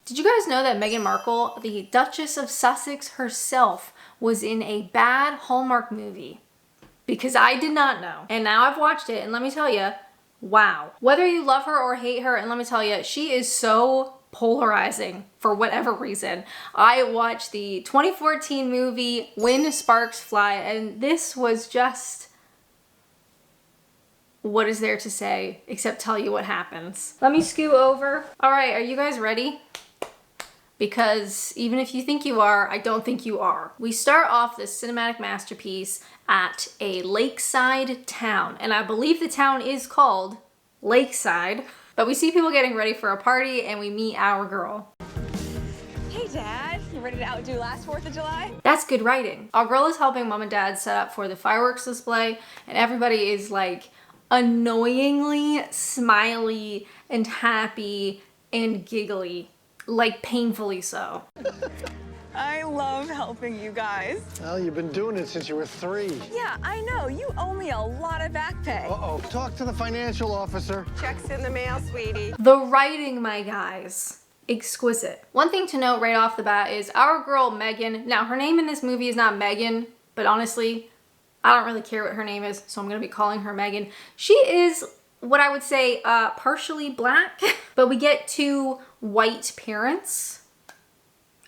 Did you guys know that Meghan Markle, the Duchess of Sussex herself, was in a bad Hallmark movie? Because I did not know. And now I've watched it, and let me tell you, wow. Whether you love her or hate her, and let me tell you, she is so polarizing for whatever reason. I watched the 2014 movie When Sparks Fly, and this was just... what is there to say except tell you what happens? Let me scoot over. All right, are you guys ready? Because even if you think you are, I don't think you are. We start off this cinematic masterpiece at a lakeside town, and I believe the town is called Lakeside, but we see people getting ready for a party and we meet our girl. Hey Dad, you ready to outdo last 4th of July? That's good writing. Our girl is helping mom and dad set up for the fireworks display, and everybody is like annoyingly smiley and happy and giggly. Like painfully so. I love helping you guys. Well, you've been doing it since you were 3. Yeah, I know. You owe me a lot of back pay. Uh-oh. Talk to the financial officer. Check's in the mail, sweetie. The writing, my guys, exquisite. One thing to note right off the bat is our girl Meghan. Now, her name in this movie is not Megan, but honestly, I don't really care what her name is, so I'm gonna be calling her Meghan. She is what I would say partially black, but we get 2 white parents.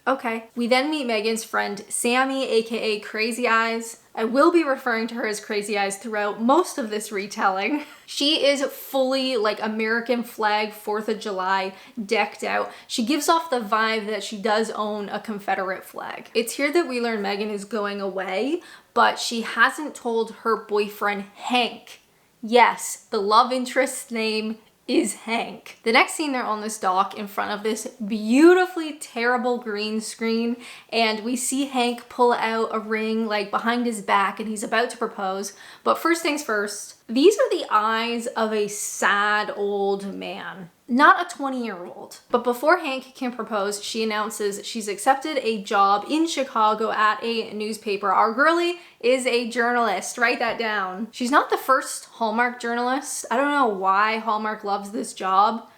Okay. We then meet Meghan's friend Sammy, aka Crazy Eyes. I will be referring to her as Crazy Eyes throughout most of this retelling. She is fully like American flag 4th of July decked out. She gives off the vibe that she does own a Confederate flag. It's here that we learn Meghan is going away, but she hasn't told her boyfriend Hank. Yes, the love interest's name is Hank. The next scene, they're on this dock in front of this beautifully terrible green screen, and we see Hank pull out a ring like behind his back and he's about to propose. But first things first, these are the eyes of a sad old man. Not a 20-year-old. But before Hank can propose, she announces she's accepted a job in Chicago at a newspaper. Our girlie is a journalist. Write that down. She's not the first Hallmark journalist. I don't know why Hallmark loves this job.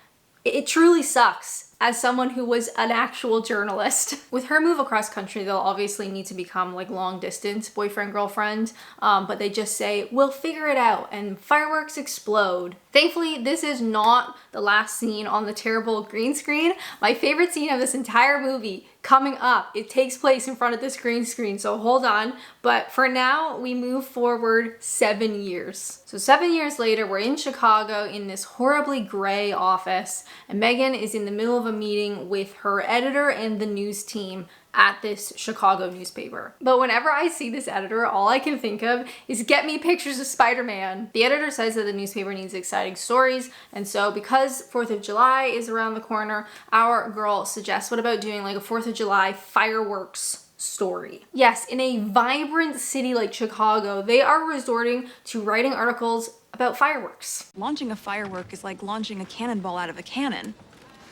It truly sucks as someone who was an actual journalist. With her move across country, they'll obviously need to become like long distance boyfriend, girlfriend, but they just say, we'll figure it out, and fireworks explode. Thankfully, this is not the last scene on the terrible green screen. My favorite scene of this entire movie coming up. It takes place in front of this green screen, so hold on. But for now, we move forward 7 years. So 7 years later, we're in Chicago in this horribly gray office, and Meghan is in the middle of a meeting with her editor and the news team at this Chicago newspaper. But whenever I see this editor, all I can think of is get me pictures of Spider-Man. The editor says that the newspaper needs exciting stories, and so because 4th of July is around the corner, our girl suggests, what about doing like a 4th of July fireworks story? Yes, in a vibrant city like Chicago, they are resorting to writing articles about fireworks. Launching a firework is like launching a cannonball out of a cannon.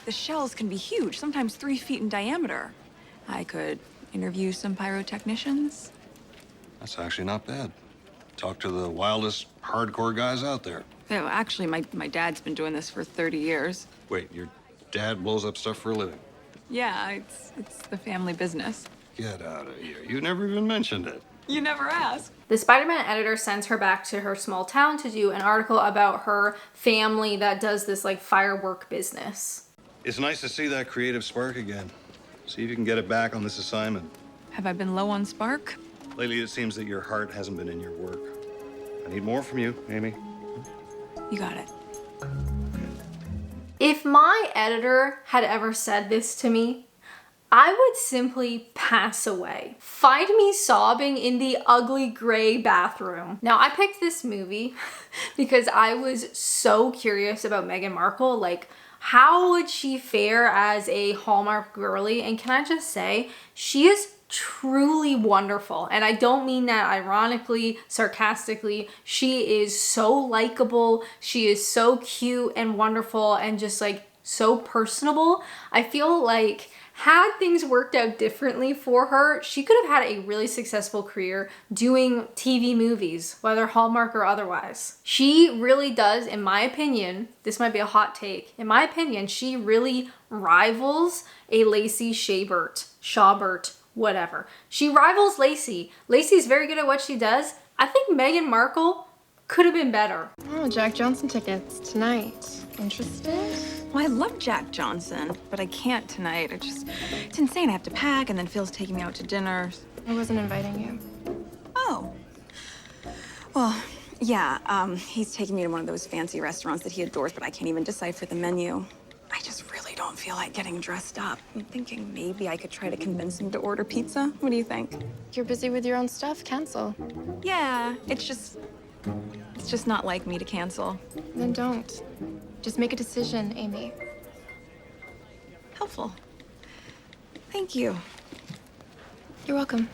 The shells can be huge, sometimes 3 feet in diameter. I could interview some pyrotechnicians. That's actually not bad. Talk to the wildest hardcore guys out there. No, actually, my dad's been doing this for 30 years. Wait, your dad blows up stuff for a living? Yeah, it's the family business. Get out of here. You never even mentioned it. You never asked. The Spider-Man editor sends her back to her small town to do an article about her family that does this like firework business. It's nice to see that creative spark again. See if you can get it back on this assignment. Have I been low on spark? Lately, it seems that your heart hasn't been in your work. I need more from you, Amy. You got it. If my editor had ever said this to me, I would simply pass away. Find me sobbing in the ugly gray bathroom. Now, I picked this movie because I was so curious about Meghan Markle. Like, how would she fare as a Hallmark girly? And can I just say, she is truly wonderful. And I don't mean that ironically, sarcastically. She is so likable. She is so cute and wonderful and just like so personable. I feel like Had things worked out differently for her, she could have had a really successful career doing TV movies, whether Hallmark or otherwise. She really does, in my opinion, this might be a hot take, in my opinion, she really rivals a Lacey Chabert, whatever. She rivals Lacey. Lacey's very good at what she does. I think Meghan Markle could have been better. Oh, Jack Johnson tickets tonight. Interested? Well, I love Jack Johnson, but I can't tonight. It's insane. I have to pack, and then Phil's taking me out to dinner. I wasn't inviting you. Oh. Well, yeah, he's taking me to one of those fancy restaurants that he adores, but I can't even decipher the menu. I just really don't feel like getting dressed up. I'm thinking maybe I could try to convince him to order pizza. What do you think? You're busy with your own stuff. Cancel. Yeah, it's just not like me to cancel. Then don't. Just make a decision, Amy. Helpful. Thank you. You're welcome.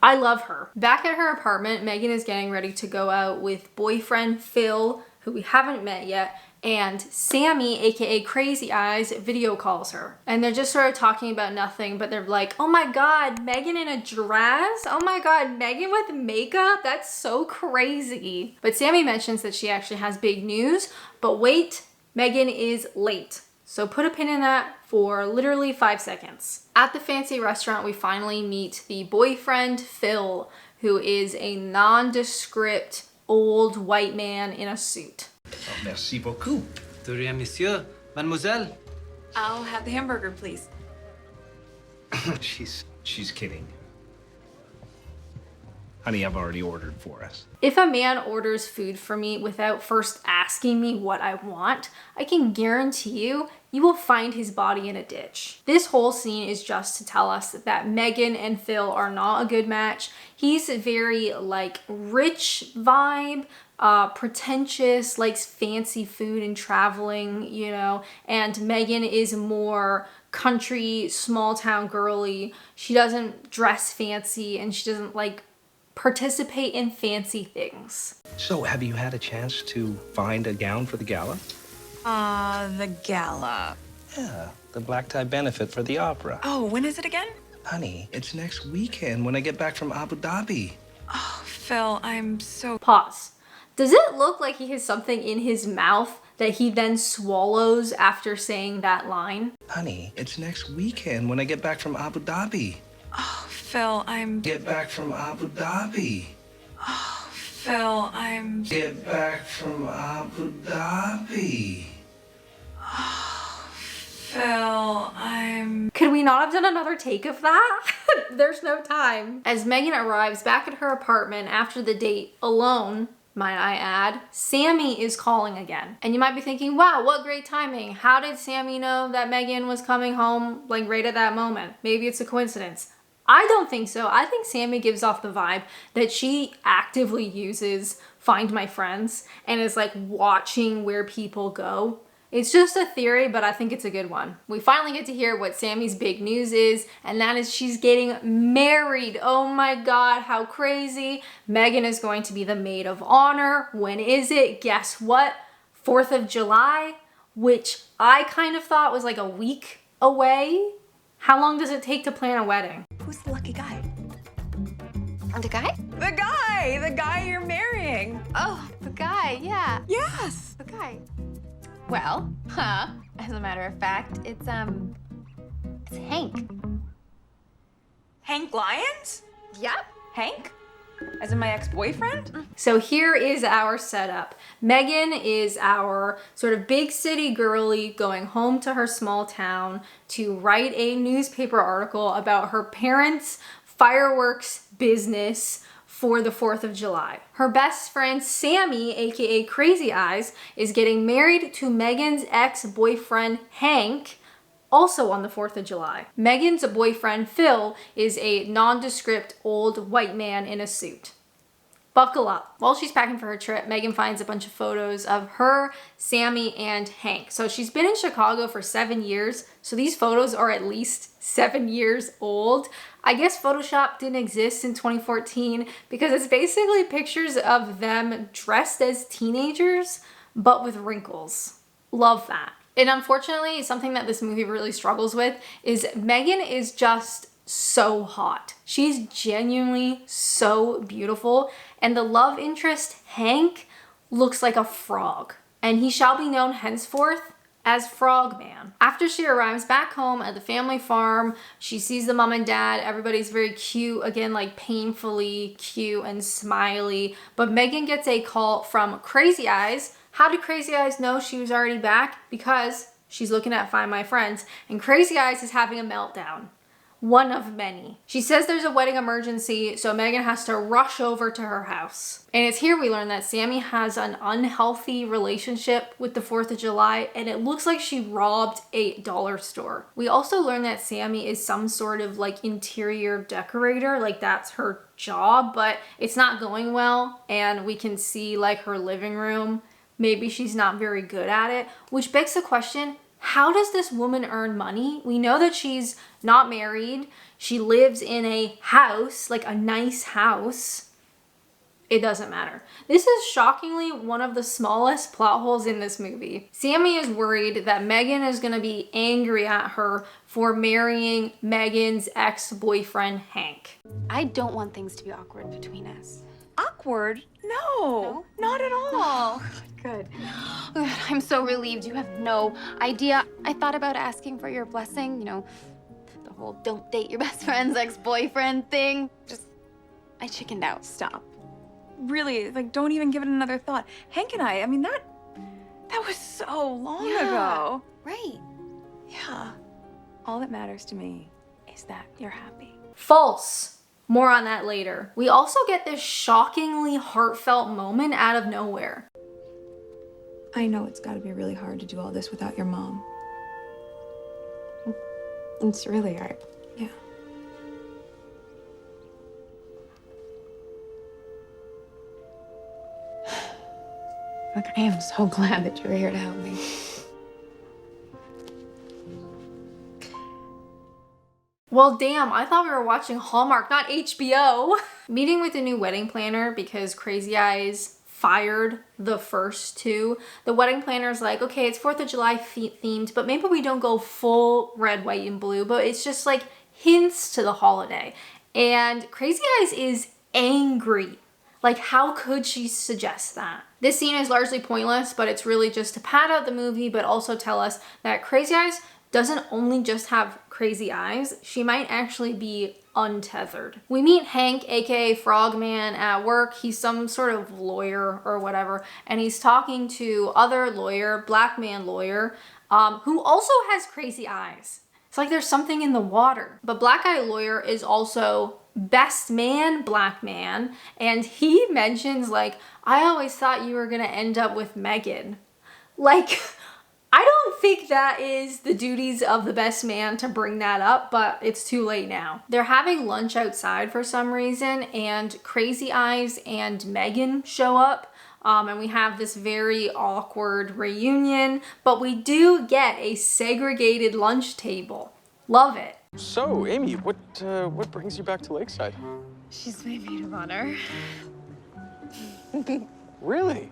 I love her. Back at her apartment, Meghan is getting ready to go out with boyfriend Phil, who we haven't met yet, and Sammy, aka Crazy Eyes, video calls her. And they're just sort of talking about nothing, but they're like, oh my god, Meghan in a dress? Oh my god, Meghan with makeup? That's so crazy. But Sammy mentions that she actually has big news, but wait, Meghan is late. So put a pin in that for literally 5 seconds. At the fancy restaurant, we finally meet the boyfriend, Phil, who is a nondescript old white man in a suit. Oh, merci beaucoup. De rien, monsieur. Mademoiselle. I'll have the hamburger, please. She's kidding. Honey, I've already ordered for us. If a man orders food for me without first asking me what I want, I can guarantee you will find his body in a ditch. This whole scene is just to tell us that Meghan and Phil are not a good match. He's very like rich vibe, pretentious, likes fancy food and traveling, you know, and Meghan is more country, small town girly. She doesn't dress fancy and she doesn't like participate in fancy things. So, have you had a chance to find a gown for the gala? The gala. Yeah, the black tie benefit for the opera. Oh, when is it again? Honey, it's next weekend when I get back from Abu Dhabi. Oh, Phil, I'm so... Pause. Does it look like he has something in his mouth that he then swallows after saying that line? Honey, it's next weekend when I get back from Abu Dhabi. Oh, Phil, I'm... Get back from Abu Dhabi. Oh, Phil, I'm... Get back from Abu Dhabi. Oh, Phil, I'm... Could we not have done another take of that? There's no time. As Meghan arrives back at her apartment after the date alone, might I add, Sammy is calling again. And you might be thinking, wow, what great timing. How did Sammy know that Meghan was coming home like right at that moment? Maybe it's a coincidence. I don't think so. I think Sammy gives off the vibe that she actively uses Find My Friends and is like watching where people go. It's just a theory, but I think it's a good one. We finally get to hear what Sammy's big news is, and that is she's getting married. Oh my God, how crazy. Meghan is going to be the maid of honor. When is it? Guess what? 4th of July, which I kind of thought was like a week away. How long does it take to plan a wedding? Who's the lucky guy? The guy? The guy you're marrying. Oh, the guy, yeah. Yes. The guy. Well, as a matter of fact, it's Hank. Hank Lyons? Yep. Hank? As in my ex-boyfriend? So here is our setup. Meghan is our sort of big city girly going home to her small town to write a newspaper article about her parents' fireworks business for the 4th of July. Her best friend, Sammy, aka Crazy Eyes, is getting married to Meghan's ex-boyfriend, Hank, also on the 4th of July. Meghan's boyfriend, Phil, is a nondescript old white man in a suit. Buckle up. While she's packing for her trip, Meghan finds a bunch of photos of her, Sammy, and Hank. So she's been in Chicago for 7 years, so these photos are at least 7 years old. I guess Photoshop didn't exist in 2014 because it's basically pictures of them dressed as teenagers, but with wrinkles. Love that. And unfortunately, something that this movie really struggles with is Meghan is just so hot. She's genuinely so beautiful. And the love interest, Hank, looks like a frog. And he shall be known henceforth as Frogman. After she arrives back home at the family farm, she sees the mom and dad. Everybody's very cute, again, like painfully cute and smiley. But Meghan gets a call from Crazy Eyes. How did Crazy Eyes know she was already back? Because she's looking at Find My Friends, and Crazy Eyes is having a meltdown. One of many. She says there's a wedding emergency, so Meghan has to rush over to her house. And it's here we learn that Sammy has an unhealthy relationship with the 4th of July, and it looks like she robbed a dollar store. We also learn that Sammy is some sort of like interior decorator, like that's her job, but it's not going well, and we can see like her living room. Maybe she's not very good at it, which begs the question, how does this woman earn money? We know that she's not married. She lives in a house, like a nice house. It doesn't matter. This is shockingly one of the smallest plot holes in this movie. Sammy is worried that Meghan is gonna be angry at her for marrying Meghan's ex-boyfriend, Hank. I don't want things to be awkward between us. Awkward? No, not at all. Good. Good. I'm so relieved. You have no idea. I thought about asking for your blessing, you know, the whole don't date your best friend's ex-boyfriend thing. I chickened out. Stop. Really, like, don't even give it another thought. Hank and I mean, that was so long ago. Right. Yeah. All that matters to me is that you're happy. False. More on that later. We also get this shockingly heartfelt moment out of nowhere. I know it's gotta be really hard to do all this without your mom. It's really hard. Yeah. Look, I am so glad that you're here to help me. Well, damn, I thought we were watching Hallmark, not HBO. Meeting with a new wedding planner because Crazy Eyes fired the first two. The wedding planner's like, okay, it's 4th of July themed, but maybe we don't go full red, white, and blue, but it's just like hints to the holiday. And Crazy Eyes is angry. Like, how could she suggest that? This scene is largely pointless, but it's really just to pad out the movie, but also tell us that Crazy Eyes doesn't only just have crazy eyes, she might actually be untethered. We meet Hank, aka Frogman, at work. He's some sort of lawyer or whatever, and he's talking to other lawyer, black man lawyer, who also has crazy eyes. It's like there's something in the water. But black eye lawyer is also best man, black man, and he mentions like, I always thought you were gonna end up with Meghan. Like, I don't think that is the duties of the best man to bring that up, but it's too late now. They're having lunch outside for some reason, and Crazy Eyes and Meghan show up, and we have this very awkward reunion, but we do get a segregated lunch table. Love it. So, Amy, what brings you back to Lakeside? She's my maid of honor. Really?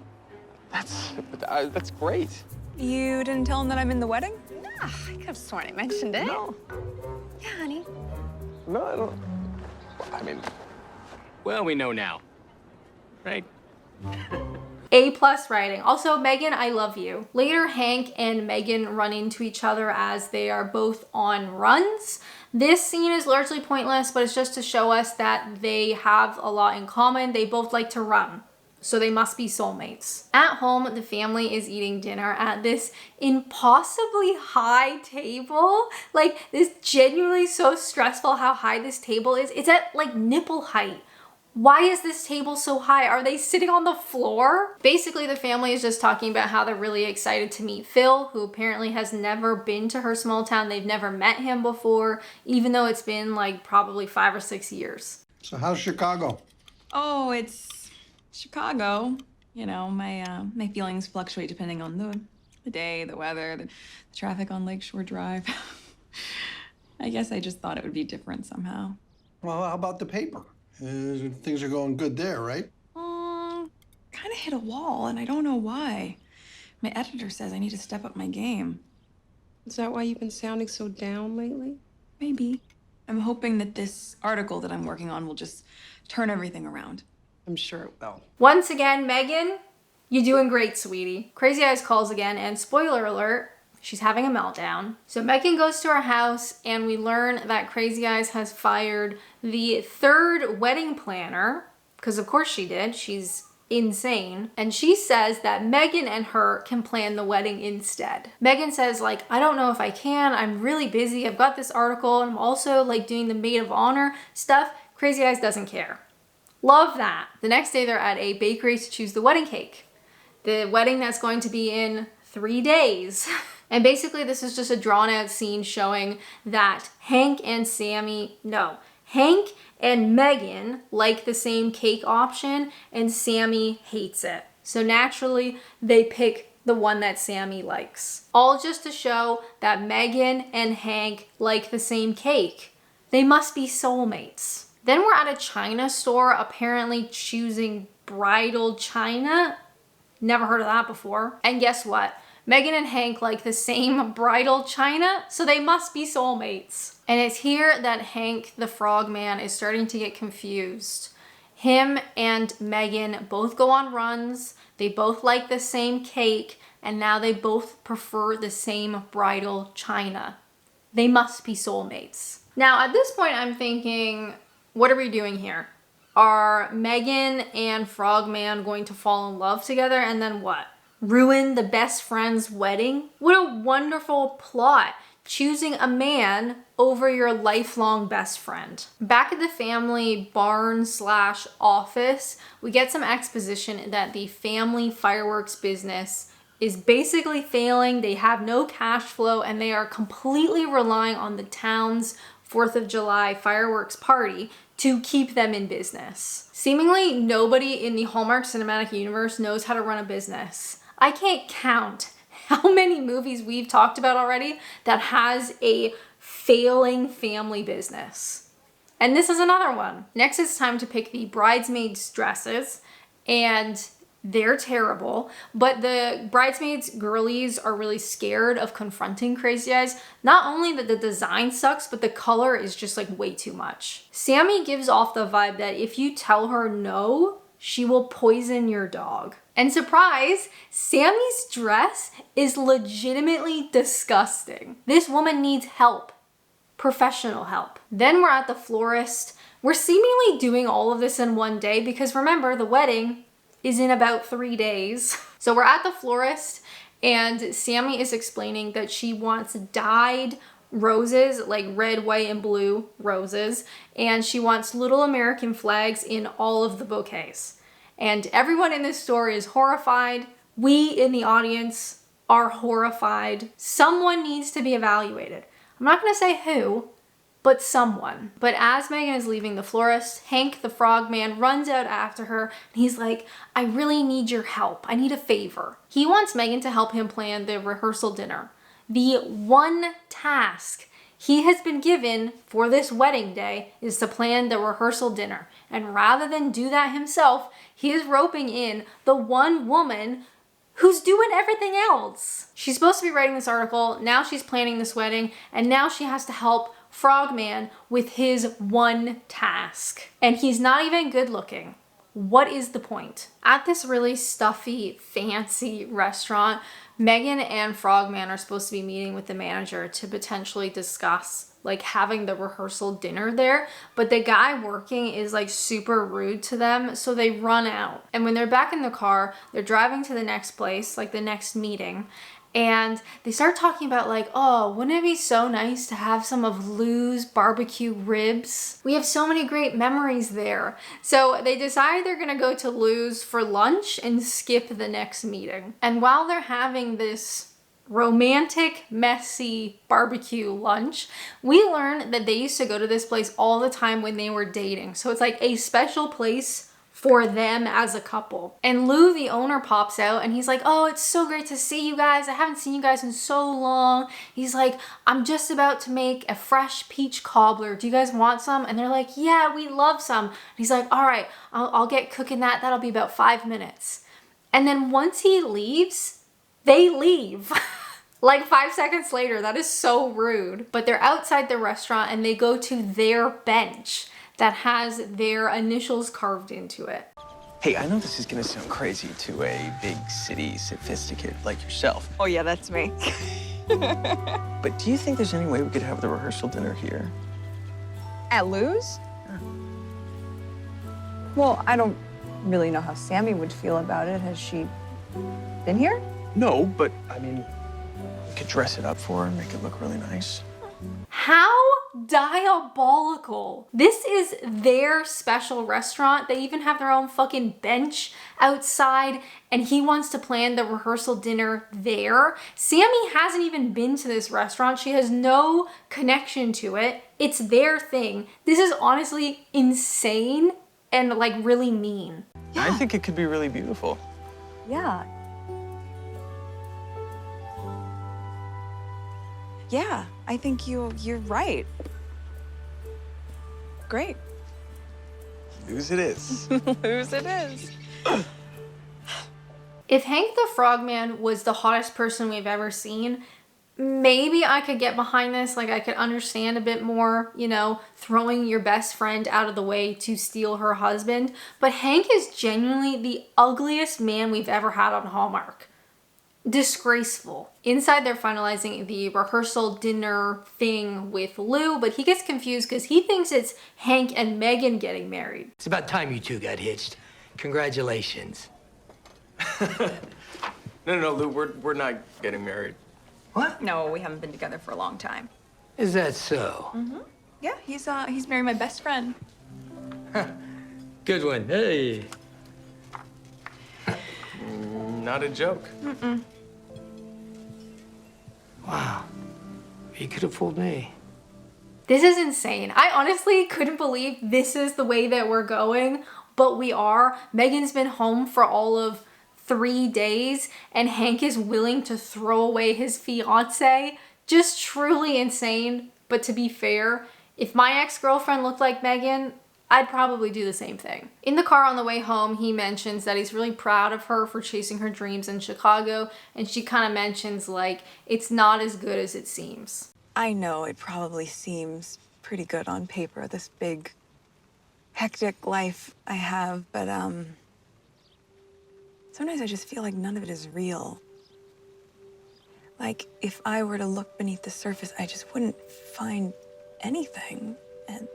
That's great. You didn't tell him that I'm in the wedding? I could have sworn I mentioned it. No. Yeah, honey. No, I don't. I mean, Well, we know now, right? A+ writing. Also, Meghan, I love you. Later, Hank and Meghan run into each other as they are both on runs. This scene is largely pointless, but it's just to show us that they have a lot in common. They both like to run, so they must be soulmates. At home, the family is eating dinner at this impossibly high table. Like, this genuinely so stressful how high this table is. It's at like nipple height. Why is this table so high? Are they sitting on the floor? Basically, the family is just talking about how they're really excited to meet Phil, who apparently has never been to her small town. They've never met him before, even though it's been like probably 5 or 6 years. So how's Chicago? Oh, it's Chicago. You know, my feelings fluctuate depending on the day, the weather, the traffic on Lakeshore Drive. I guess I just thought it would be different somehow. Well, how about the paper? Things are going good there, right? Kind of hit a wall, and I don't know why. My editor says I need to step up my game. Is that why you've been sounding so down lately? Maybe. I'm hoping that this article that I'm working on will just turn everything around. I'm sure it will. Once again, Meghan, you're doing great, sweetie. Crazy Eyes calls again, and spoiler alert, she's having a meltdown. So Meghan goes to her house, and we learn that Crazy Eyes has fired the third wedding planner, because of course she did. She's insane. And she says that Meghan and her can plan the wedding instead. Meghan says, like, I don't know if I can. I'm really busy. I've got this article, and I'm also like doing the maid of honor stuff. Crazy Eyes doesn't care. Love that. The next day they're at a bakery to choose the wedding cake. The wedding that's going to be in 3 days. And basically this is just a drawn out scene showing that Hank and Meghan like the same cake option and Sammy hates it. So naturally they pick the one that Sammy likes. All just to show that Meghan and Hank like the same cake. They must be soulmates. Then we're at a china store, apparently choosing bridal china. Never heard of that before. And guess what? Meghan and Hank like the same bridal china, so they must be soulmates. And it's here that Hank, the frogman, is starting to get confused. Him and Meghan both go on runs, they both like the same cake, and now they both prefer the same bridal china. They must be soulmates. Now, at this point, I'm thinking, what are we doing here? Are Meghan and Frogman going to fall in love together and then what? Ruin the best friend's wedding? What a wonderful plot. Choosing a man over your lifelong best friend. Back at the family barn / office, we get some exposition that the family fireworks business is basically failing. They have no cash flow and they are completely relying on the town's 4th of July fireworks party to keep them in business. Seemingly nobody in the Hallmark cinematic universe knows how to run a business. I can't count how many movies we've talked about already that has a failing family business. And this is another one. Next it's time to pick the bridesmaids' dresses, and they're terrible, but the bridesmaids girlies are really scared of confronting Crazy Eyes. Not only that the design sucks, but the color is just like way too much. Sammy gives off the vibe that if you tell her no, she will poison your dog. And surprise, Sammy's dress is legitimately disgusting. This woman needs help. Professional help. Then we're at the florist. We're seemingly doing all of this in one day because remember, the wedding is in about 3 days. So we're at the florist and Sammy is explaining that she wants dyed roses, like red, white, and blue roses, and she wants little American flags in all of the bouquets. And everyone in this store is horrified. We in the audience are horrified. Someone needs to be evaluated. I'm not gonna say who, but someone. But as Meghan is leaving the florist, Hank the frogman runs out after her and he's like, I really need your help. I need a favor. He wants Meghan to help him plan the rehearsal dinner. The one task he has been given for this wedding day is to plan the rehearsal dinner. And rather than do that himself, he is roping in the one woman who's doing everything else. She's supposed to be writing this article, now she's planning this wedding, and now she has to help Frogman with his one task. And he's not even good looking. What is the point? At this really stuffy, fancy restaurant, Meghan and Frogman are supposed to be meeting with the manager to potentially discuss like having the rehearsal dinner there, but the guy working is like super rude to them, so they run out. And when they're back in the car, they're driving to the next place, like the next meeting, and they start talking about like, oh, wouldn't it be so nice to have some of Lou's barbecue ribs? We have so many great memories there. So they decide they're gonna go to Lou's for lunch and skip the next meeting. And while they're having this romantic, messy barbecue lunch, we learn that they used to go to this place all the time when they were dating. So it's like a special place for them as a couple. And Lou, the owner, pops out and he's like, oh, it's so great to see you guys. I haven't seen you guys in so long. He's like, I'm just about to make a fresh peach cobbler. Do you guys want some? And they're like, yeah, we love some. And he's like, all right, I'll get cooking that. That'll be about 5 minutes. And then once he leaves, they leave. Like 5 seconds later. That is so rude. But they're outside the restaurant and they go to their bench that has their initials carved into it. Hey, I know this is gonna sound crazy to a big city sophisticate like yourself, Oh, yeah, that's me. but do you think there's any way we could have the rehearsal dinner here? At Lou's? Well, I don't really know how Sammy would feel about it. Has she been here? No, but I mean, we could dress it up for her and make it look really nice. How diabolical. This is their special restaurant. They even have their own fucking bench outside and he wants to plan the rehearsal dinner there. Sammy hasn't even been to this restaurant. She has no connection to it. It's their thing. This is honestly insane and like really mean. I think it could be really beautiful. Yeah. Yeah, I think you're right. Great. Lou's it is. Lou's it is. If Hank the Frogman was the hottest person we've ever seen, maybe I could get behind this. Like I could understand a bit more, you know, throwing your best friend out of the way to steal her husband. But Hank is genuinely the ugliest man we've ever had on Hallmark. Disgraceful. Inside, they're finalizing the rehearsal dinner thing with Lou, but he gets confused because he thinks it's Hank and Meghan getting married. It's about time you two got hitched. Congratulations. No, Lou, we're not getting married. What? No, we haven't been together for a long time. Is that so? Mm-hmm. Yeah, he's married my best friend. Good one. Hey. Not a joke. Mm-mm. Wow. You could have fooled me. This is insane. I honestly couldn't believe this is the way that we're going, but we are. Meghan's been home for all of 3 days and Hank is willing to throw away his fiance. Just truly insane. But to be fair, if my ex-girlfriend looked like Meghan, I'd probably do the same thing. In the car on the way home, he mentions that he's really proud of her for chasing her dreams in Chicago, and she kind of mentions like, it's not as good as it seems. I know it probably seems pretty good on paper, this big, hectic life I have, but sometimes I just feel like none of it is real. Like, if I were to look beneath the surface, I just wouldn't find anything, and...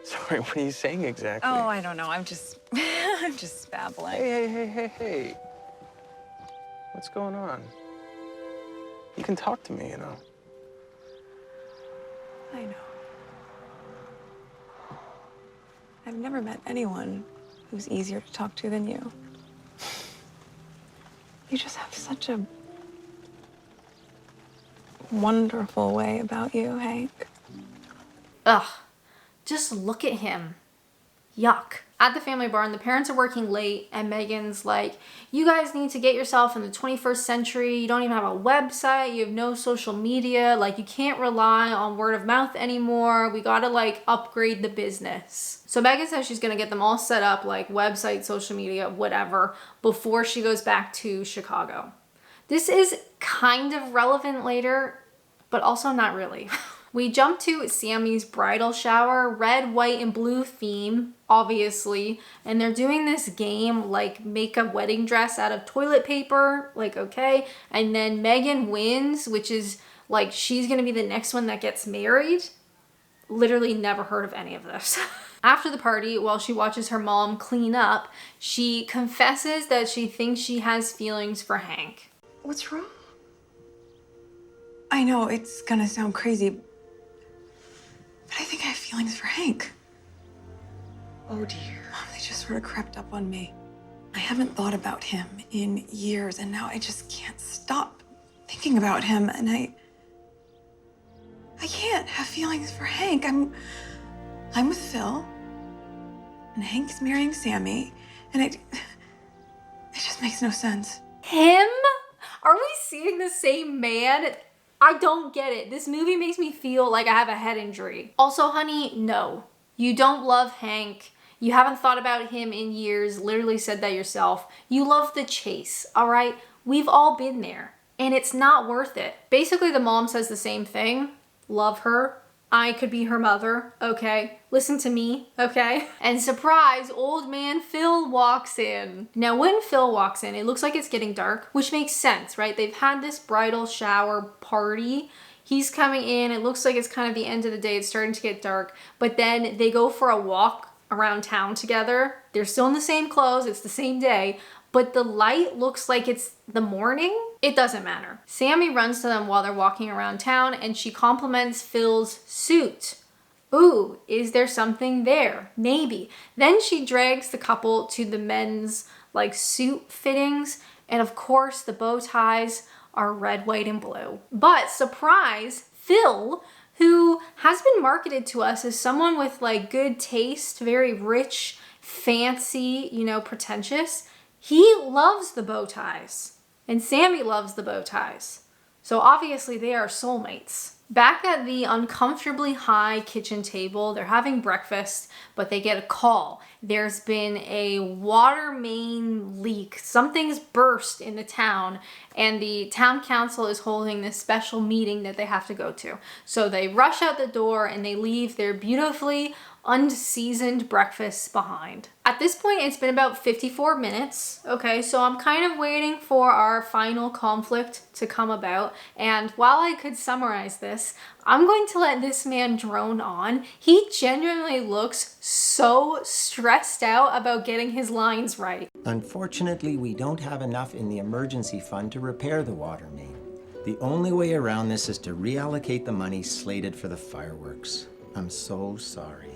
Sorry, what are you saying exactly? Oh, I don't know. I'm just babbling. Hey. What's going on? You can talk to me, you know. I know. I've never met anyone who's easier to talk to than you. You just have such a wonderful way about you, Hank. Ugh, just look at him. Yuck. At the family barn, the parents are working late and Meghan's like, you guys need to get yourself in the 21st century. You don't even have a website. You have no social media. Like, you can't rely on word of mouth anymore. We gotta like upgrade the business. So Meghan says she's gonna get them all set up, like website, social media, whatever, before she goes back to Chicago. This is kind of relevant later, but also not really. We jump to Sammy's bridal shower, red, white, and blue theme, obviously. And they're doing this game, like make a wedding dress out of toilet paper, like okay. And then Meghan wins, which is like she's gonna be the next one that gets married. Literally never heard of any of this. After the party, while she watches her mom clean up, she confesses that she thinks she has feelings for Hank. What's wrong? I know it's gonna sound crazy, but I think I have feelings for Hank. Oh, dear. They just sort of crept up on me. I haven't thought about him in years, and now I just can't stop thinking about him, and I can't have feelings for Hank. I'm with Phil, and Hank's marrying Sammy, and it just makes no sense. Him? Are we seeing the same man? I don't get it. This movie makes me feel like I have a head injury. Also, honey, no. You don't love Hank. You haven't thought about him in years, literally said that yourself. You love the chase, all right? We've all been there, and it's not worth it. Basically, the mom says the same thing. Love her. I could be her mother, okay? Listen to me, okay? And surprise, old man Phil walks in. Now, when Phil walks in, it looks like it's getting dark, which makes sense, right? They've had this bridal shower party. He's coming in. It looks like it's kind of the end of the day. It's starting to get dark. But then they go for a walk around town together. They're still in the same clothes. It's the same day. But the light looks like it's the morning. It doesn't matter. Sammy runs to them while they're walking around town and she compliments Phil's suit. Ooh, is there something there? Maybe. Then she drags the couple to the men's like suit fittings. And of course the bow ties are red, white, and blue. But surprise, Phil, who has been marketed to us as someone with like good taste, very rich, fancy, you know, pretentious, he loves the bow ties. And Sammy loves the bow ties. So obviously they are soulmates. Back at the uncomfortably high kitchen table, they're having breakfast, but they get a call. There's been a water main leak. Something's burst in the town, and the town council is holding this special meeting that they have to go to. So they rush out the door and they leave their beautifully unseasoned breakfasts behind. At this point, it's been about 54 minutes. Okay, so I'm kind of waiting for our final conflict to come about. And while I could summarize this, I'm going to let this man drone on. He genuinely looks so stressed out about getting his lines right. Unfortunately, we don't have enough in the emergency fund to repair the water main. The only way around this is to reallocate the money slated for the fireworks. I'm so sorry.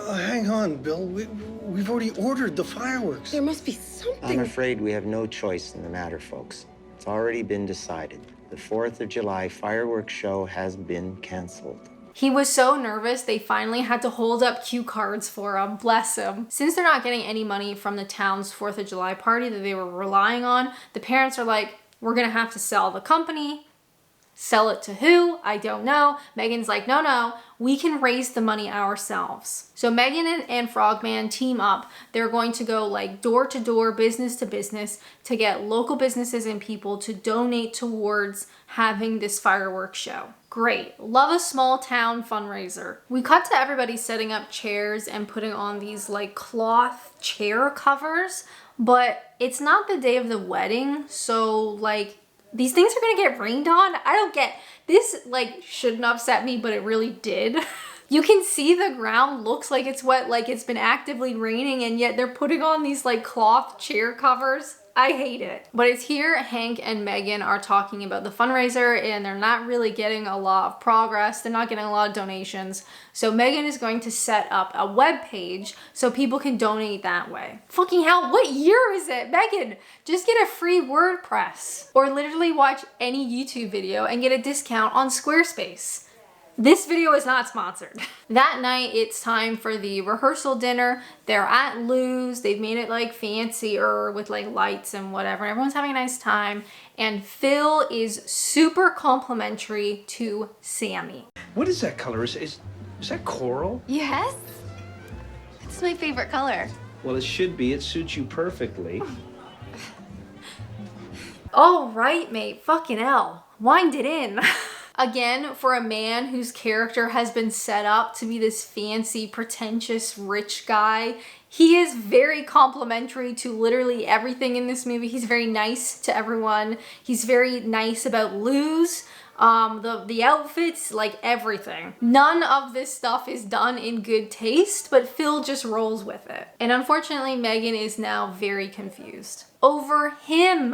Hang on, Bill. We've already ordered the fireworks. There must be something. I'm afraid we have no choice in the matter, folks. It's already been decided. The 4th of July fireworks show has been canceled. He was so nervous, they finally had to hold up cue cards for him. Bless him. Since they're not getting any money from the town's 4th of July party that they were relying on, the parents are like, we're gonna have to sell the company. Sell it to who? I don't know. Megan's like, no, we can raise the money ourselves. So Megan and Frogman team up. They're going to go like door to door, business to business, to get local businesses and people to donate towards having this fireworks show. Great. Love a small town fundraiser. We cut to everybody setting up chairs and putting on these like cloth chair covers, but it's not the day of the wedding, so like these things are gonna get rained on? I don't get this. Like, shouldn't upset me, but it really did. You can see the ground looks like it's wet, like it's been actively raining, and yet they're putting on these like cloth chair covers. I hate it. But it's here Hank and Megan are talking about the fundraiser and they're not really getting a lot of progress. They're not getting a lot of donations. So Megan is going to set up a web page so people can donate that way. Fucking hell, what year is it? Megan, just get a free WordPress or literally watch any YouTube video and get a discount on Squarespace. This video is not sponsored. That night, it's time for the rehearsal dinner. They're at Lou's. They've made it like fancier with like lights and whatever. Everyone's having a nice time. And Phil is super complimentary to Sammy. What is that color? Is that coral? Yes? It's my favorite color. Well, it should be. It suits you perfectly. All right, mate. Fucking hell. Wind it in. Again, for a man whose character has been set up to be this fancy, pretentious, rich guy, he is very complimentary to literally everything in this movie. He's very nice to everyone. He's very nice about Lou's, the outfits, like everything. None of this stuff is done in good taste, but Phil just rolls with it. And unfortunately, Megan is now very confused over him.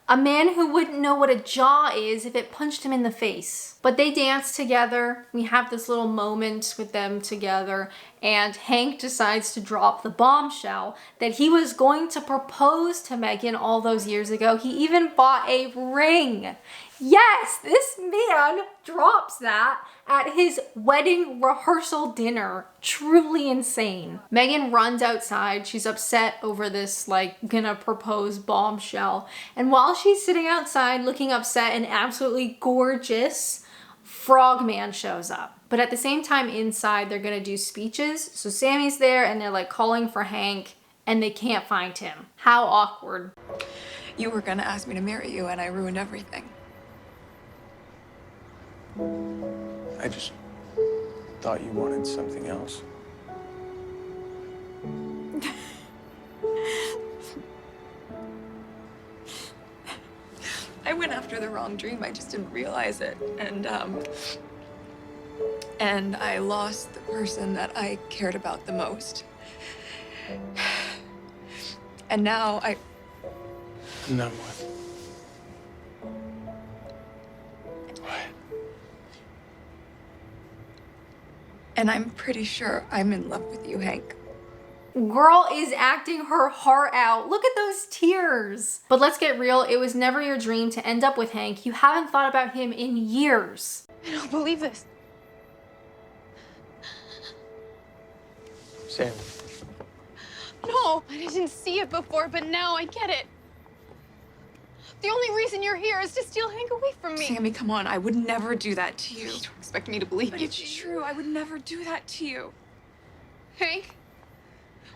A man who wouldn't know what a jaw is if it punched him in the face. But they dance together. We have this little moment with them together. And Hank decides to drop the bombshell that he was going to propose to Megan all those years ago. He even bought a ring. Yes, this man drops that at his wedding rehearsal dinner. Truly insane. Megan runs outside. She's upset over this like gonna propose bombshell. And while she's sitting outside looking upset and absolutely gorgeous, Frogman shows up. But at the same time inside, they're gonna do speeches. So Sammy's there and they're like calling for Hank and they can't find him. How awkward. You were gonna ask me to marry you and I ruined everything. I just thought you wanted something else. I went after the wrong dream. I just didn't realize it. And I lost the person that I cared about the most. And now And then what? What? And I'm pretty sure I'm in love with you, Hank. Girl is acting her heart out. Look at those tears. But let's get real. It was never your dream to end up with Hank. You haven't thought about him in years. I don't believe this. Sam. No, I didn't see it before, but now I get it. The only reason you're here is to steal Hank away from me. Sammy, come on. I would never do that to you. You don't expect me to believe But you. it's true. I would never do that to you. Hank,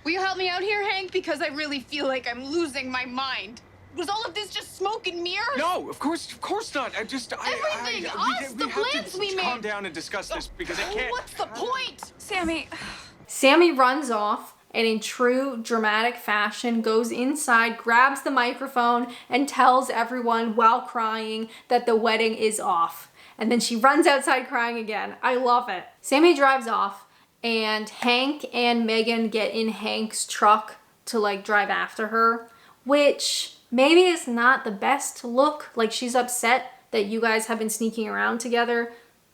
will you help me out here, Hank? Because I really feel like I'm losing my mind. Was all of this just smoke and mirrors? No, of course not. Everything, us, the plans we made. Calm down and discuss this because I can't. What's the point? Sammy. Sammy runs off and in true dramatic fashion goes inside, grabs the microphone, and tells everyone while crying that the wedding is off. And then she runs outside crying again. I love it. Sammy drives off and Hank and Meghan get in Hank's truck to like drive after her, which maybe is not the best look. Like she's upset that you guys have been sneaking around together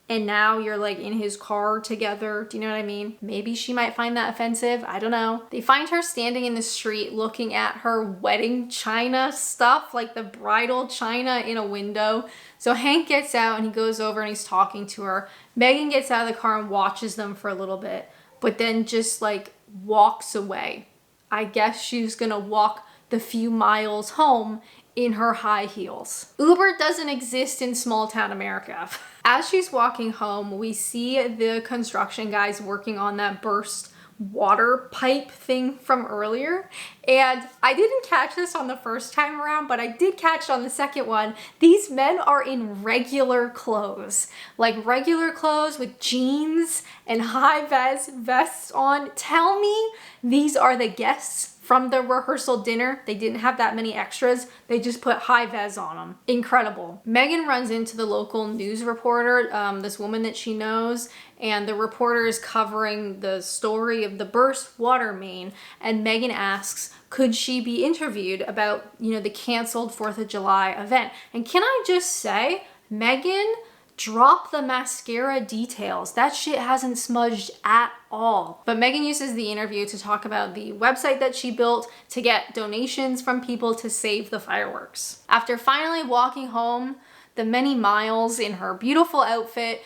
and now you're like in his car together. Do you know what I mean? Maybe she might find that offensive. I don't know. They find her standing in the street looking at her wedding china stuff, like the bridal china in a window. So Hank gets out and he goes over and he's talking to her. Meghan gets out of the car and watches them for a little bit, but then just like walks away. I guess she's gonna walk the few miles home in her high heels. Uber doesn't exist in small town America. As she's walking home, we see the construction guys working on that burst water pipe thing from earlier. And I didn't catch this on the first time around, but I did catch it on the second one. These men are in regular clothes, like regular clothes with jeans and high vests on. Tell me these are the guests from the rehearsal dinner. They didn't have that many extras. They just put high ves on them. Incredible. Meghan runs into the local news reporter, this woman that she knows, and the reporter is covering the story of the burst water main, and Meghan asks, could she be interviewed about, you know, the canceled 4th of July event? And can I just say, Meghan, drop the mascara details. That shit hasn't smudged at all. But Meghan uses the interview to talk about the website that she built to get donations from people to save the fireworks. After finally walking home the many miles in her beautiful outfit,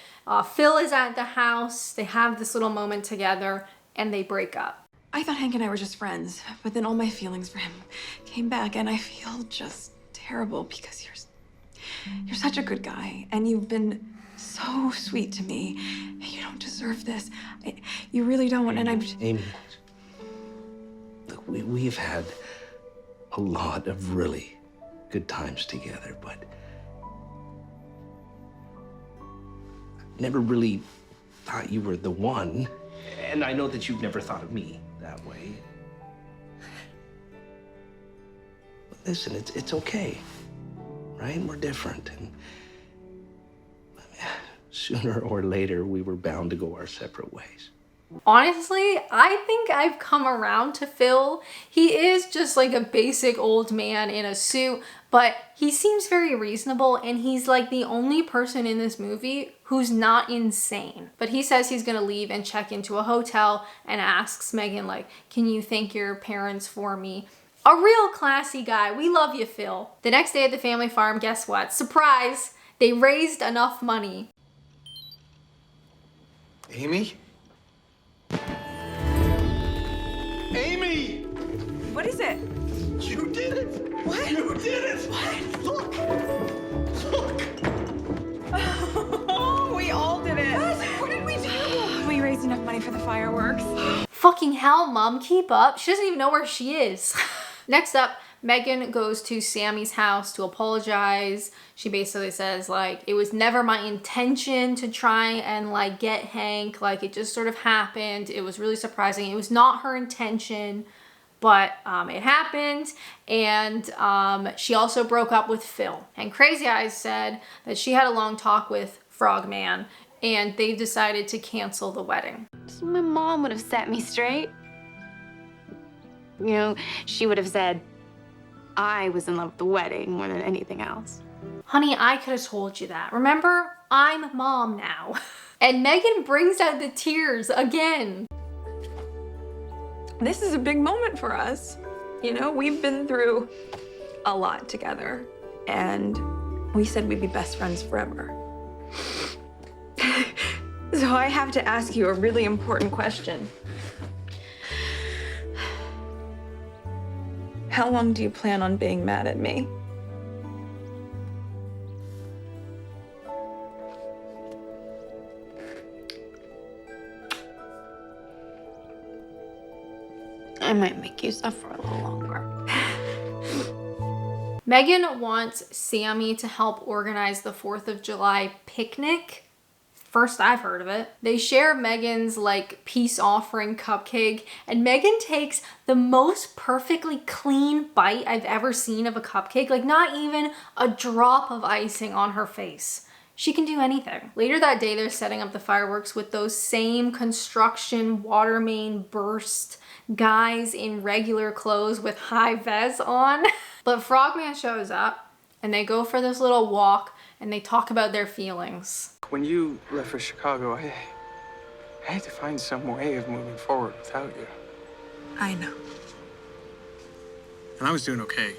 Phil is at the house. They have this little moment together and they break up. I thought Hank and I were just friends, but then all my feelings for him came back and I feel just terrible because you're such a good guy, and you've been so sweet to me. You don't deserve this. You really don't, and I'm... Amy, look, we've had a lot of really good times together, but I never really thought you were the one. And I know that you've never thought of me that way. But listen, it's okay. Right? We're different. And sooner or later, we were bound to go our separate ways. Honestly, I think I've come around to Phil. He is just like a basic old man in a suit, but he seems very reasonable and he's like the only person in this movie who's not insane. But he says he's gonna leave and check into a hotel and asks Meghan, like, can you thank your parents for me? A real classy guy. We love you, Phil. The next day at the family farm, guess what? Surprise! They raised enough money. Amy? Amy! What is it? You did it! What? You did it! What? Look! Look! Oh, we Fucking hell, Mom, keep up. She doesn't even know where she is. Next up, Meghan goes to Sammy's house to apologize. She basically says, like, it was never my intention to try and, like, get Hank. Like, it just sort of happened. It was really surprising. It was not her intention, but it happened. And she also broke up with Phil. And Crazy Eyes said that she had a long talk with Frogman, and they've decided to cancel the wedding. So my mom would have set me straight. You know, she would have said, I was in love with the wedding more than anything else. Honey, I could have told you that. Remember, I'm Mom now. And Meghan brings out the tears again. This is a big moment for us. You know, we've been through a lot together, and we said we'd be best friends forever. So I have to ask you a really important question. How long do you plan on being mad at me? I might make you suffer a little longer. Meghan wants Sammy to help organize the 4th of July picnic. First I've heard of it. They share Meghan's like peace offering cupcake, and Meghan takes the most perfectly clean bite I've ever seen of a cupcake. Like not even a drop of icing on her face. She can do anything. Later that day, they're setting up the fireworks with those same construction water main burst guys in regular clothes with high ves on. But Frogman shows up and they go for this little walk and they talk about their feelings. When you left for Chicago, I had to find some way of moving forward without you. I know. And I was doing okay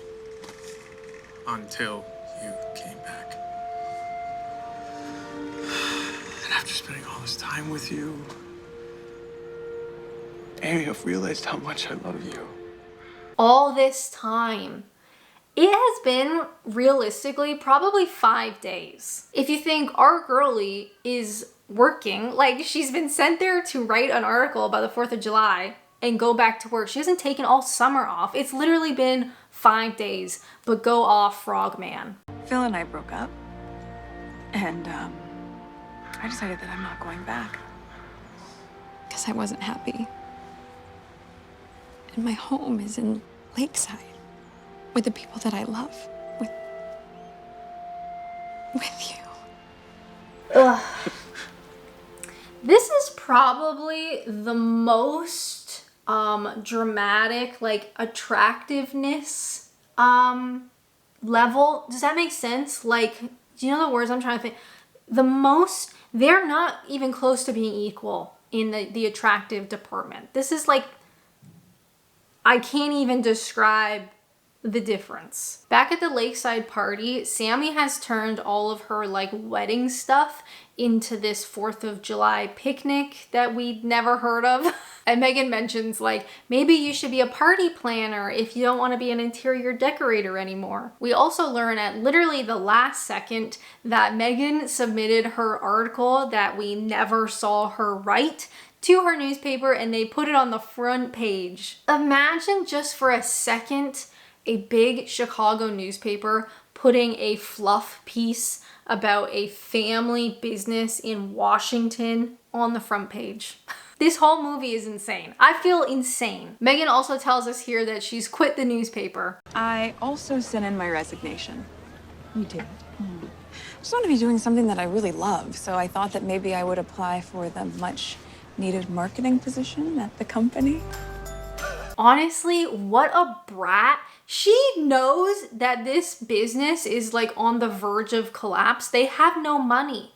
until you came back. And after spending all this time with you, Amy, I've realized how much I love you. All this time. It has been, realistically, probably 5 days. If you think our girlie is working, like she's been sent there to write an article about the 4th of July and go back to work. She hasn't taken all summer off. It's literally been 5 days, but go off, Frogman. Phil and I broke up, and I decided that I'm not going back because I wasn't happy. And my home is in Lakeside. With the people that I love. With you. Ugh. This is probably the most dramatic, like, attractiveness level. Does that make sense? Like, do you know the words I'm trying to think? The most, they're not even close to being equal in the attractive department. This is like, I can't even describe the difference. Back at the Lakeside party, Sammy has turned all of her like wedding stuff into this 4th of July picnic that we'd never heard of. And Meghan mentions like, maybe you should be a party planner if you don't want to be an interior decorator anymore. We also learn at literally the last second that Meghan submitted her article that we never saw her write to her newspaper, and they put it on the front page. Imagine just for a second a big Chicago newspaper putting a fluff piece about a family business in Washington on the front page. This whole movie is insane. I feel insane. Meghan also tells us here that she's quit the newspaper. I also sent in my resignation. You did? I just want to be doing something that I really love, so I thought that maybe I would apply for the much needed marketing position at the company. Honestly, what a brat. She knows that this business is like on the verge of collapse. They have no money.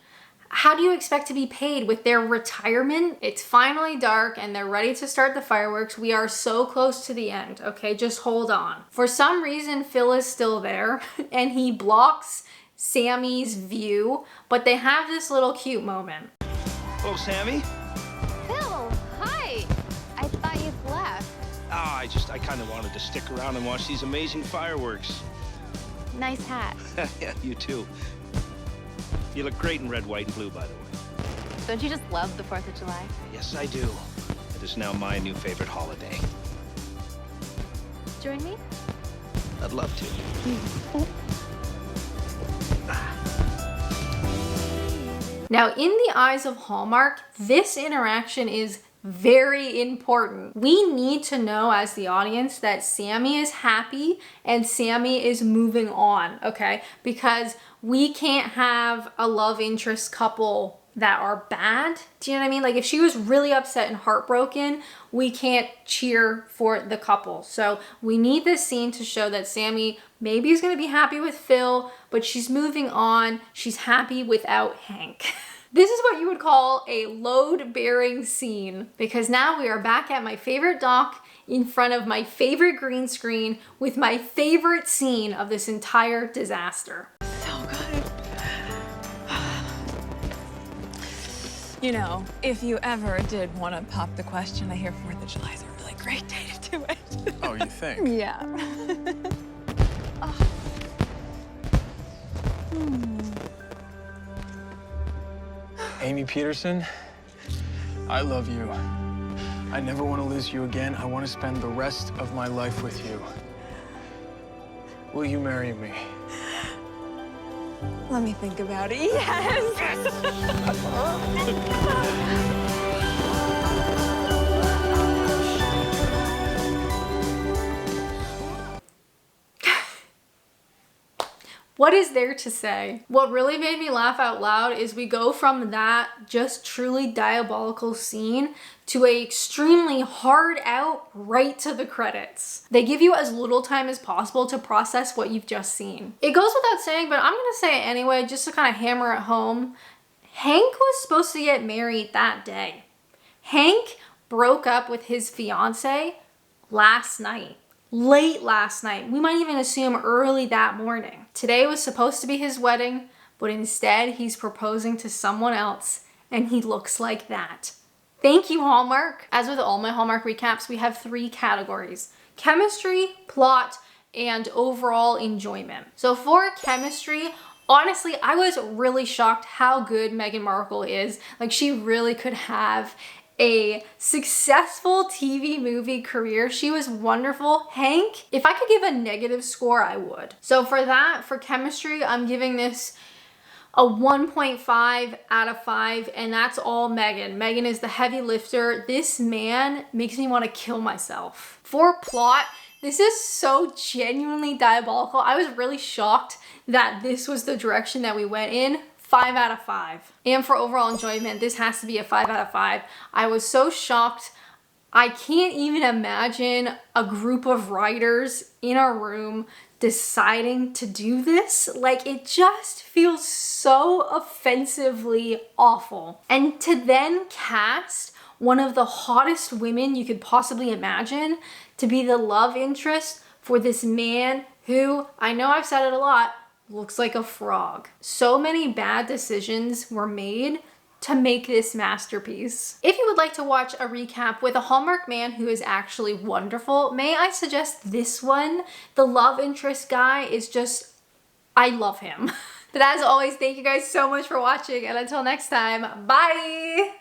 How do you expect to be paid with their retirement? It's finally dark and they're ready to start the fireworks. We are so close to the end, okay? Just hold on. For some reason, Phil is still there and he blocks Sammy's view, but they have this little cute moment. Oh, Sammy? Phil, hi. I thought you'd left. I kind of wanted to stick around and watch these amazing fireworks. Nice hat. Yeah, you too. You look great in red, white, and blue, by the way. Don't you just love the 4th of July? Yes, I do. I is now my new favorite holiday. Join me? I'd love to. Now, in the eyes of Hallmark, this interaction is very important. We need to know as the audience that Sammy is happy and Sammy is moving on, okay? Because we can't have a love interest couple that are bad. Do you know what I mean? Like if she was really upset and heartbroken, we can't cheer for the couple. So we need this scene to show that Sammy maybe is gonna be happy with Phil, but she's moving on. She's happy without Hank. This is what you would call a load-bearing scene, because now we are back at my favorite dock in front of my favorite green screen with my favorite scene of this entire disaster. So good. You know, if you ever did want to pop the question, I hear 4th of July is a really great day to do it. Oh, you think? Yeah. Amy Peterson, I love you. I never want to lose you again. I want to spend the rest of my life with you. Will you marry me? Let me think about it. Yes! What is there to say? What really made me laugh out loud is we go from that just truly diabolical scene to a extremely hard out right to the credits. They give you as little time as possible to process what you've just seen. It goes without saying, but I'm gonna say it anyway just to kind of hammer it home. Hank was supposed to get married that day. Hank broke up with his fiance last night. Late last night. We might even assume early that morning. Today was supposed to be his wedding, but instead he's proposing to someone else, and he looks like that. Thank you, Hallmark. As with all my Hallmark recaps, we have 3 categories: chemistry, plot, and overall enjoyment. So for chemistry, honestly, I was really shocked how good Meghan Markle is. Like, she really could have a successful TV movie career. She was wonderful. Hank, if I could give a negative score, I would. So for that, for chemistry, I'm giving this a 1.5 out of 5, and that's all Meghan. Meghan is the heavy lifter. This man makes me want to kill myself. For plot, this is so genuinely diabolical. I was really shocked that this was the direction that we went in. 5 out of 5. And for overall enjoyment, this has to be a 5 out of 5. I was so shocked. I can't even imagine a group of writers in a room deciding to do this. Like, it just feels so offensively awful. And to then cast one of the hottest women you could possibly imagine to be the love interest for this man who, I know I've said it a lot, looks like a frog. So many bad decisions were made to make this masterpiece. If you would like to watch a recap with a Hallmark man who is actually wonderful, may I suggest this one? The love interest guy is just, I love him. But as always, thank you guys so much for watching, and until next time, bye!